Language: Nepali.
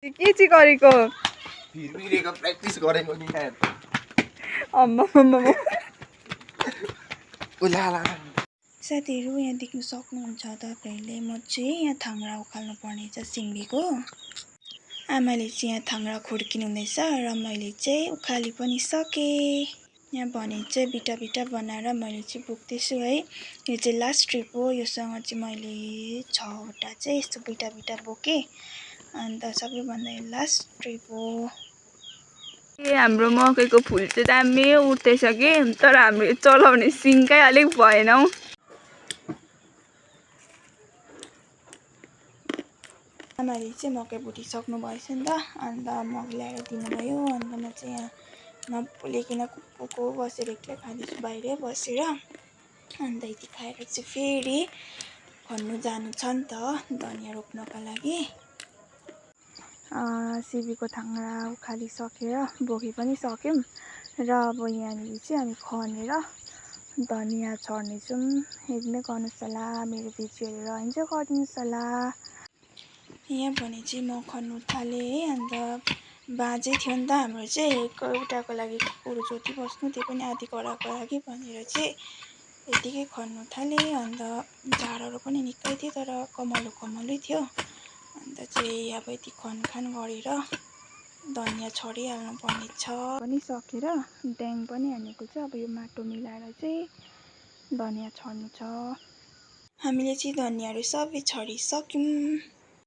के चाहिँ गरेको भिरभिरेको प्र्याक्टिस गरेको नि यार अम्मा साथीहरू यहाँ देख्न सक्नुहुन्छ तपाईहरुले म चाहिँ यहाँ थाङ्रा उखाल्नु पर्ने छ सिङ्गीको आमाले चाहिँ यहाँ थाङ्रा खुर्किनु हुँदैछ र मैले चाहिँ उखाली पनि सके यहाँ भने चाहिँ बिटा बिटा बनाएर मैले चाहिँ बोक्दैछु है यो चाहिँ लास्ट ट्रिप हो योसँग चाहिँ मैले 6 वटा चाहिँ यस्तो बिटा बिटा बोके अन्त सबैभन्दा लास्ट ट्रिप हो हाम्रो मकैको फुल चाहिँ दामी उठ्दैछ कि तर हाम्रो चलाउने सिङकै अलिक भएन हौ आमाले चाहिँ मकै भुटिसक्नु भएछ नि त अन्त मग ल्याएर दिनुभयो अन्त म चाहिँ यहाँ नपोलेकिन कुप्पोको बसेर एक्लै खाँदैछु बाहिरै बसेर अन्त यति खाएर चाहिँ फेरि खन्नु जानु छ नि त धनिया रोप्नका लागि सिबीको थाङ्रा उखालिसकेर बोकी पनि सक्यौँ र अब यहाँनिर चाहिँ हामी खनेर धनिया छर्नेछौँ यति नै गर्नुहोस् होला मेरो भिडियो हेरेर इन्जोय गरिदिनुहोस् होला यहाँ भने चाहिँ म खन्नु थालेँ है अन्त बाजे थियो नि त हाम्रो चाहिँ एउटाको लागि कुकुर जोति बस्नु त्यो पनि आधी कराको लागि भनेर चाहिँ यतिकै खन्नु थालेँ अन्त झारहरू पनि निकै थियो तर कमलै थियो अन्त चाहिँ अब यति खनखान गरेर धनिया छरिहाल्नु पर्ने छ पनि सकेर ड्याङ पनि हानेको छ अब यो माटो मिलाएर चाहिँ धनिया छर्नु छ हामीले चाहिँ धनियाहरू सबै छरिसक्यौँ